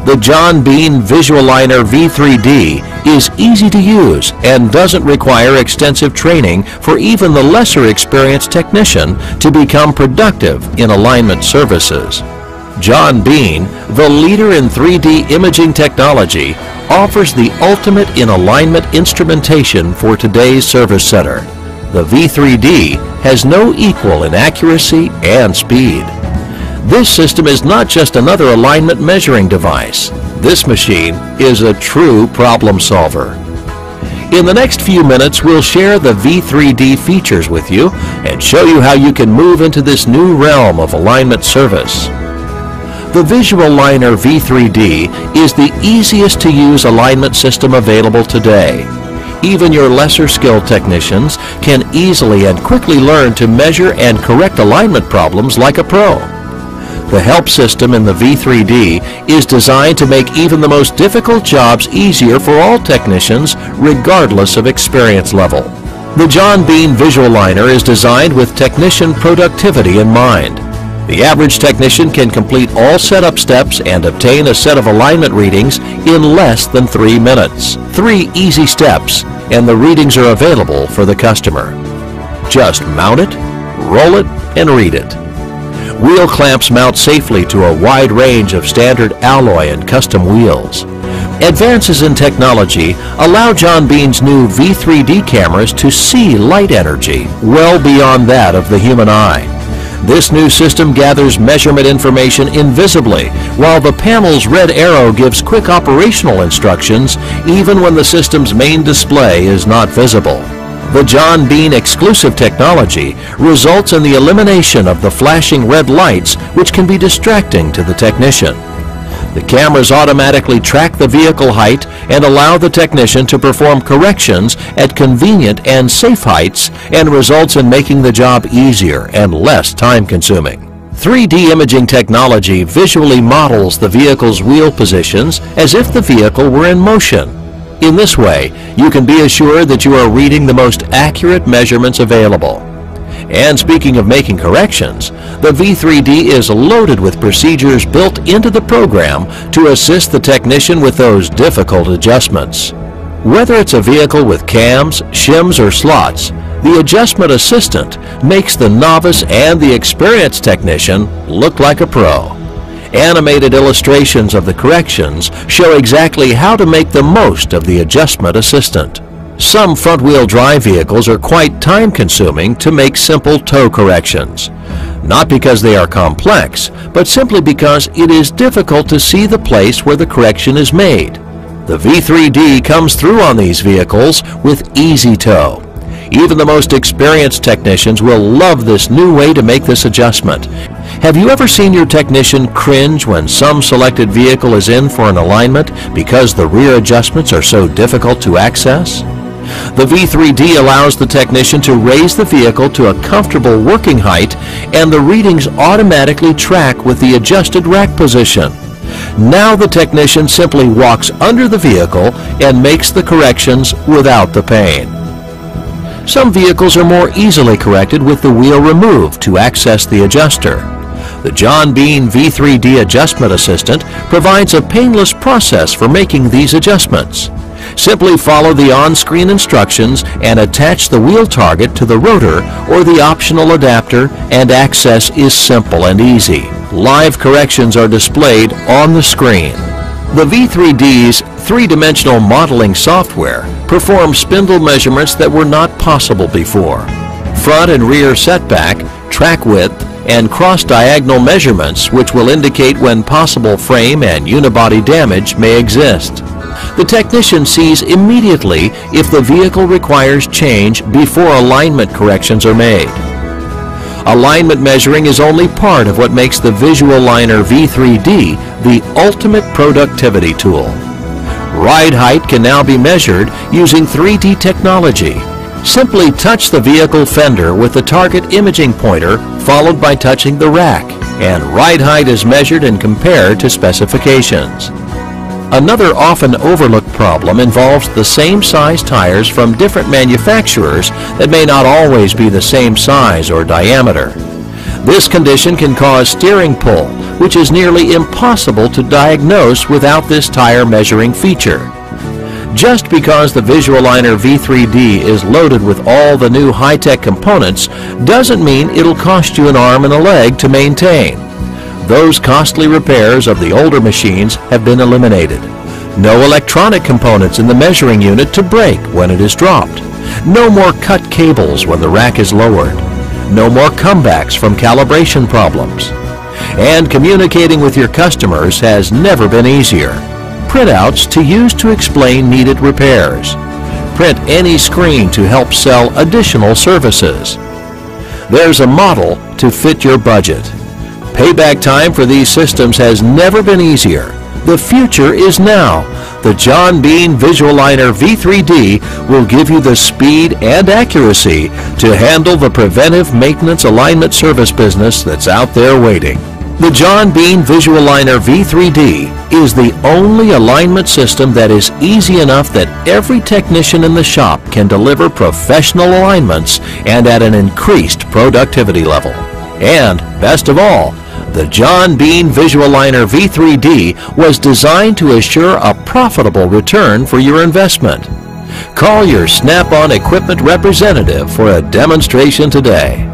The John Bean Visualiner V3D is easy to use and doesn't require extensive training for even the lesser experienced technician to become productive in alignment services. John Bean, the leader in 3D imaging technology, offers the ultimate in alignment instrumentation for today's service center. The V3D has no equal in accuracy and speed. This system is not just another alignment measuring device. This machine is a true problem solver. In the next few minutes, we'll share the V3D features with you and show you how you can move into this new realm of alignment service. The Visualiner V3D is the easiest to use alignment system available today. Even your lesser skilled technicians can easily and quickly learn to measure and correct alignment problems like a pro. The help system in the V3D is designed to make even the most difficult jobs easier for all technicians, regardless of experience level. The John Bean Visualiner is designed with technician productivity in mind. The average technician can complete all setup steps and obtain a set of alignment readings in less than 3 minutes. 3 easy steps, and the readings are available for the customer. Just mount it, roll it, and read it. Wheel clamps mount safely to a wide range of standard alloy and custom wheels. Advances in technology allow John Bean's new V3D cameras to see light energy well beyond that of the human eye. This new system gathers measurement information invisibly, while the panel's red arrow gives quick operational instructions even when the system's main display is not visible. The John Bean exclusive technology results in the elimination of the flashing red lights, which can be distracting to the technician. The cameras automatically track the vehicle height and allow the technician to perform corrections at convenient and safe heights, and results in making the job easier and less time-consuming. 3D imaging technology visually models the vehicle's wheel positions as if the vehicle were in motion. In this way, you can be assured that you are reading the most accurate measurements available. And speaking of making corrections, the V3D is loaded with procedures built into the program to assist the technician with those difficult adjustments. Whether it's a vehicle with cams, shims, or slots, the adjustment assistant makes the novice and the experienced technician look like a pro. Animated illustrations of the corrections show exactly how to make the most of the adjustment assistant. Some front-wheel drive vehicles are quite time-consuming to make simple toe corrections. Not because they are complex, but simply because it is difficult to see the place where the correction is made. The V3D comes through on these vehicles with Easy Toe. Even the most experienced technicians will love this new way to make this adjustment. Have you ever seen your technician cringe when some selected vehicle is in for an alignment because the rear adjustments are so difficult to access? The V3D allows the technician to raise the vehicle to a comfortable working height, and the readings automatically track with the adjusted rack position. Now the technician simply walks under the vehicle and makes the corrections without the pain. Some vehicles are more easily corrected with the wheel removed to access the adjuster. The John Bean V3D Adjustment Assistant provides a painless process for making these adjustments. Simply follow the on-screen instructions and attach the wheel target to the rotor or the optional adapter, and access is simple and easy. Live corrections are displayed on the screen. The V3D's three-dimensional modeling software performs spindle measurements that were not possible before. Front and rear setback, track width, and cross-diagonal measurements, which will indicate when possible frame and unibody damage may exist. The technician sees immediately if the vehicle requires change before alignment corrections are made. Alignment measuring is only part of what makes the Visualiner V3D the ultimate productivity tool. Ride height can now be measured using 3D technology. Simply touch the vehicle fender with the target imaging pointer, followed by touching the rack, and ride height is measured and compared to specifications. Another often overlooked problem involves the same size tires from different manufacturers that may not always be the same size or diameter. This condition can cause steering pull, which is nearly impossible to diagnose without this tire measuring feature. Just because the Visualiner V3D is loaded with all the new high-tech components doesn't mean it'll cost you an arm and a leg to maintain. Those costly repairs of the older machines have been eliminated. No electronic components in the measuring unit to break when it is dropped. No more cut cables when the rack is lowered. No more comebacks from calibration problems. And communicating with your customers has never been easier. Printouts to use to explain needed repairs. Print any screen to help sell additional services. There's a model to fit your budget. Payback time for these systems has never been easier. The future is now. The John Bean Visualiner V3D will give you the speed and accuracy to handle the preventive maintenance alignment service business that's out there waiting. The John Bean Visualiner V3D is the only alignment system that is easy enough that every technician in the shop can deliver professional alignments and at an increased productivity level. And, best of all, the John Bean Visualiner V3D was designed to assure a profitable return for your investment. Call your Snap-on equipment representative for a demonstration today.